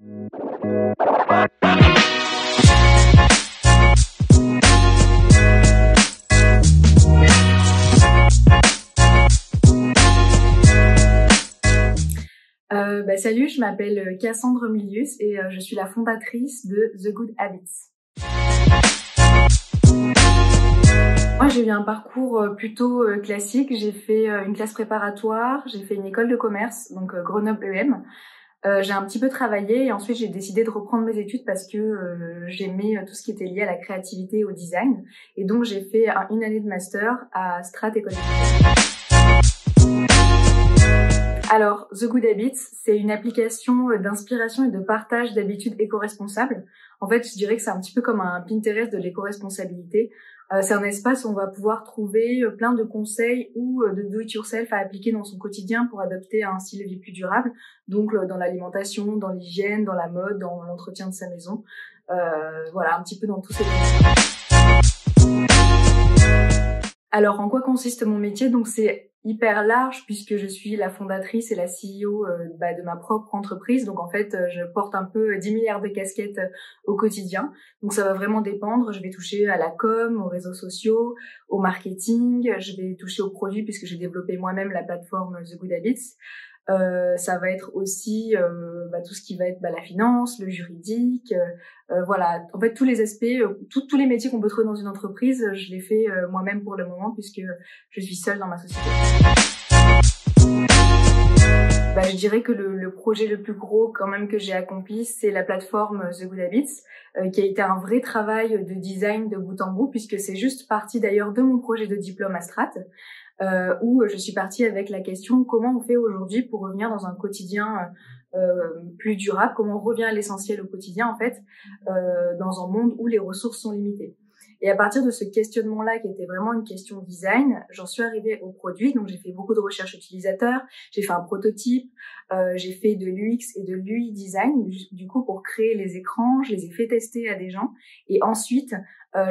Salut, je m'appelle Cassandre Milius et je suis la fondatrice de The Good Habits. Moi, j'ai eu un parcours plutôt classique. J'ai fait une classe préparatoire, j'ai fait une école de commerce, donc Grenoble EM. J'ai un petit peu travaillé et ensuite j'ai décidé de reprendre mes études parce que j'aimais tout ce qui était lié à la créativité et au design. Et donc j'ai fait une année de master à Strat École. Alors, The Good Habits, c'est une application d'inspiration et de partage d'habitudes éco-responsables. En fait, je dirais que c'est un petit peu comme un Pinterest de l'éco-responsabilité. C'est un espace où on va pouvoir trouver plein de conseils ou de do-it-yourself à appliquer dans son quotidien pour adopter un style de vie plus durable. Donc, dans l'alimentation, dans l'hygiène, dans la mode, dans l'entretien de sa maison. Voilà, un petit peu dans tous ces domaines. Alors, en quoi consiste mon métier? Donc, c'est hyper large puisque je suis la fondatrice et la CEO de ma propre entreprise. Donc, en fait, je porte un peu 10 milliards de casquettes au quotidien. Donc, ça va vraiment dépendre. Je vais toucher à la com, aux réseaux sociaux, au marketing. Je vais toucher aux produits puisque j'ai développé moi-même la plateforme The Good Habits. Ça va être aussi tout ce qui va être la finance, le juridique, voilà. En fait, tous les aspects, tous les métiers qu'on peut trouver dans une entreprise, je les fais moi-même pour le moment puisque je suis seule dans ma société. Je dirais que le projet le plus gros quand même que j'ai accompli, c'est la plateforme The Good Habits, qui a été un vrai travail de design de bout en bout puisque c'est juste parti d'ailleurs de mon projet de diplôme à Strat. Où je suis partie avec la question comment on fait aujourd'hui pour revenir dans un quotidien plus durable, comment on revient à l'essentiel au quotidien en fait, dans un monde où les ressources sont limitées. Et à partir de ce questionnement-là, qui était vraiment une question design, j'en suis arrivée au produit. Donc j'ai fait beaucoup de recherches utilisateurs, j'ai fait un prototype, j'ai fait de l'UX et de l'UI design, du coup pour créer les écrans, je les ai fait tester à des gens, et ensuite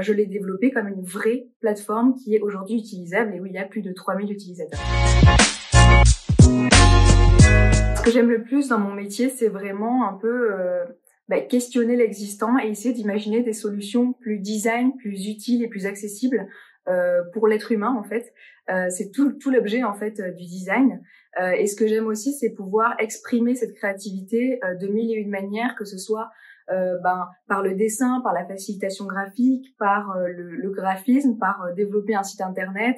je l'ai développé comme une vraie plateforme qui est aujourd'hui utilisable et où il y a plus de 3000 utilisateurs. Ce que j'aime le plus dans mon métier, c'est vraiment un peu questionner l'existant et essayer d'imaginer des solutions plus design, plus utiles et plus accessibles pour l'être humain en fait. C'est tout l'objet en fait du design. Et ce que j'aime aussi, c'est pouvoir exprimer cette créativité de mille et une manières, que ce soit par le dessin, par la facilitation graphique, par le graphisme, par développer un site internet,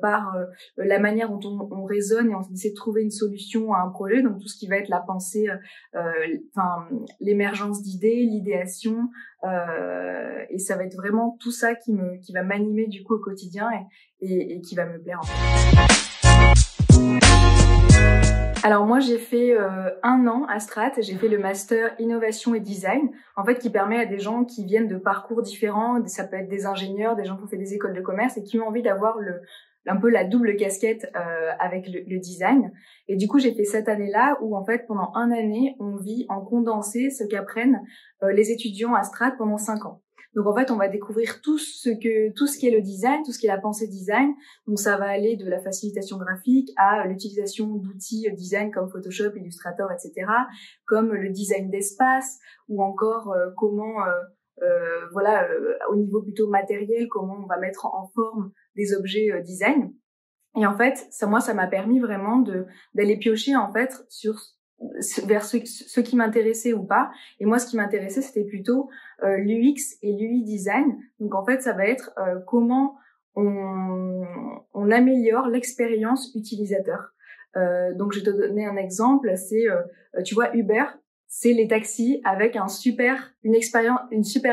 par la manière dont on raisonne et on essaie de trouver une solution à un projet, donc tout ce qui va être la pensée, l'émergence d'idées, l'idéation, et ça va être vraiment tout ça qui va m'animer du coup au quotidien et qui va me plaire en fait. Alors moi j'ai fait 1 an à Strat, j'ai fait le master innovation et design, en fait qui permet à des gens qui viennent de parcours différents, ça peut être des ingénieurs, des gens qui ont fait des écoles de commerce et qui ont envie d'avoir un peu la double casquette avec le design. Et du coup j'ai fait cette année-là où en fait pendant 1 année on vit en condensé ce qu'apprennent les étudiants à Strat pendant 5 ans. Donc en fait, on va découvrir tout ce qui est le design, tout ce qui est la pensée design. Donc ça va aller de la facilitation graphique à l'utilisation d'outils design comme Photoshop, Illustrator, etc., comme le design d'espace ou encore comment au niveau plutôt matériel, comment on va mettre en forme des objets design. Et en fait, ça m'a permis vraiment d'aller piocher en fait vers ce qui m'intéressait ou pas. Et moi, ce qui m'intéressait, c'était plutôt l'UX et l'UI design. Donc, en fait, ça va être comment on améliore l'expérience utilisateur. Donc, je vais te donner un exemple. C'est, tu vois, Uber, c'est les taxis avec une super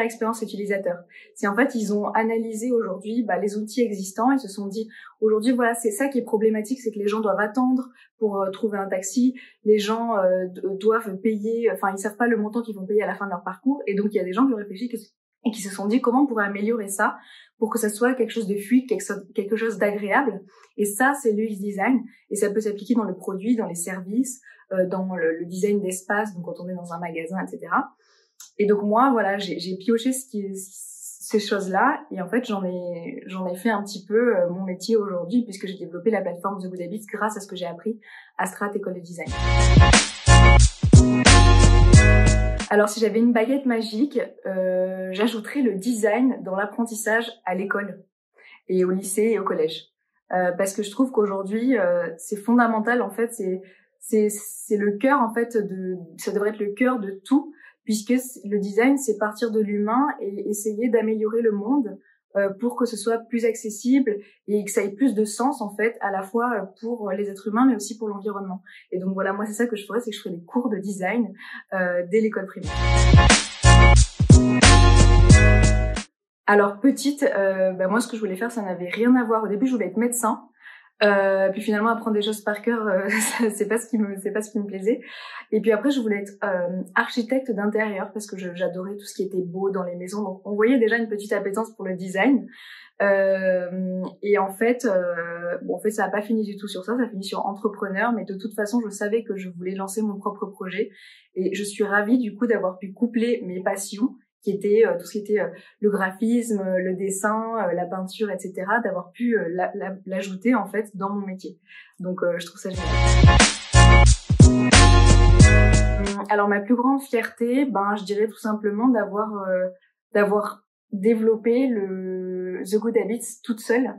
expérience utilisateur. C'est en fait, ils ont analysé aujourd'hui les outils existants et se sont dit, aujourd'hui, voilà, c'est ça qui est problématique, c'est que les gens doivent attendre pour trouver un taxi, les gens doivent payer, ils savent pas le montant qu'ils vont payer à la fin de leur parcours, et donc il y a des gens qui ont réfléchi et qui se sont dit comment on pourrait améliorer ça pour que ça soit quelque chose de fluide, quelque chose d'agréable. Et ça, c'est l'UX design, et ça peut s'appliquer dans le produit, dans les services, dans le design d'espace, donc quand on est dans un magasin, etc. Et donc moi, voilà, j'ai pioché ces choses-là, et en fait, j'en ai fait un petit peu mon métier aujourd'hui, puisque j'ai développé la plateforme The Good Habits grâce à ce que j'ai appris à Strat École de Design. Alors si j'avais une baguette magique, j'ajouterais le design dans l'apprentissage à l'école et au lycée et au collège. Parce que je trouve qu'aujourd'hui, c'est fondamental en fait, c'est le cœur en fait ça devrait être le cœur de tout, puisque le design c'est partir de l'humain et essayer d'améliorer le monde pour que ce soit plus accessible et que ça ait plus de sens en fait, à la fois pour les êtres humains mais aussi pour l'environnement. Et donc voilà, moi c'est ça que je ferais, c'est que je ferais des cours de design dès l'école primaire. Alors petite, moi ce que je voulais faire, ça n'avait rien à voir. Au début, je voulais être médecin. Puis finalement apprendre des choses par cœur, c'est pas ce qui me plaisait. Et puis après je voulais être architecte d'intérieur parce que j'adorais tout ce qui était beau dans les maisons. Donc on voyait déjà une petite appétence pour le design. Et en fait ça a pas fini du tout sur ça, ça finit sur entrepreneur. Mais de toute façon je savais que je voulais lancer mon propre projet et je suis ravie du coup d'avoir pu coupler mes passions qui était tout ce qui était le graphisme, le dessin, la peinture, etc., d'avoir pu l'ajouter en fait dans mon métier. Donc je trouve ça génial. Alors ma plus grande fierté, je dirais tout simplement d'avoir développé le The Good Habits toute seule.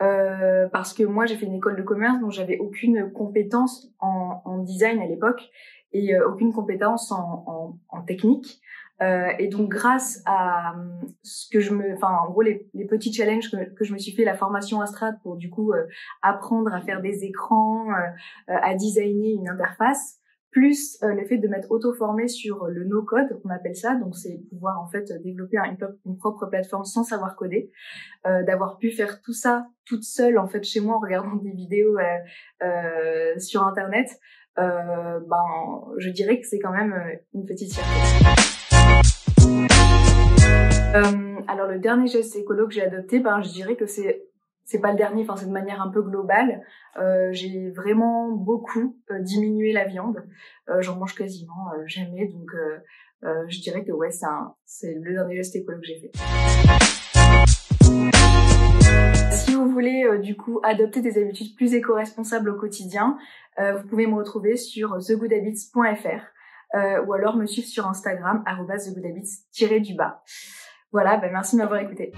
Parce que moi j'ai fait une école de commerce, donc j'avais aucune compétence en design à l'époque et aucune compétence en technique. Et donc grâce à ce que en gros les petits challenges que je me suis fait, la formation Astrad pour du coup apprendre à faire des écrans, à designer une interface, plus le fait de m'être auto-formée sur le no-code, on appelle ça, donc c'est pouvoir en fait développer une propre plateforme sans savoir coder, d'avoir pu faire tout ça toute seule en fait chez moi en regardant des vidéos sur internet, je dirais que c'est quand même une petite fierté. Alors le dernier geste écolo que j'ai adopté, je dirais que c'est pas le dernier, c'est de manière un peu globale. J'ai vraiment beaucoup diminué la viande. J'en mange quasiment jamais, donc je dirais que ouais, c'est le dernier geste écolo que j'ai fait. Si vous voulez du coup adopter des habitudes plus éco-responsables au quotidien, vous pouvez me retrouver sur thegoodhabits.fr ou alors me suivre sur Instagram @thegoodhabits_. Voilà, merci de m'avoir écouté.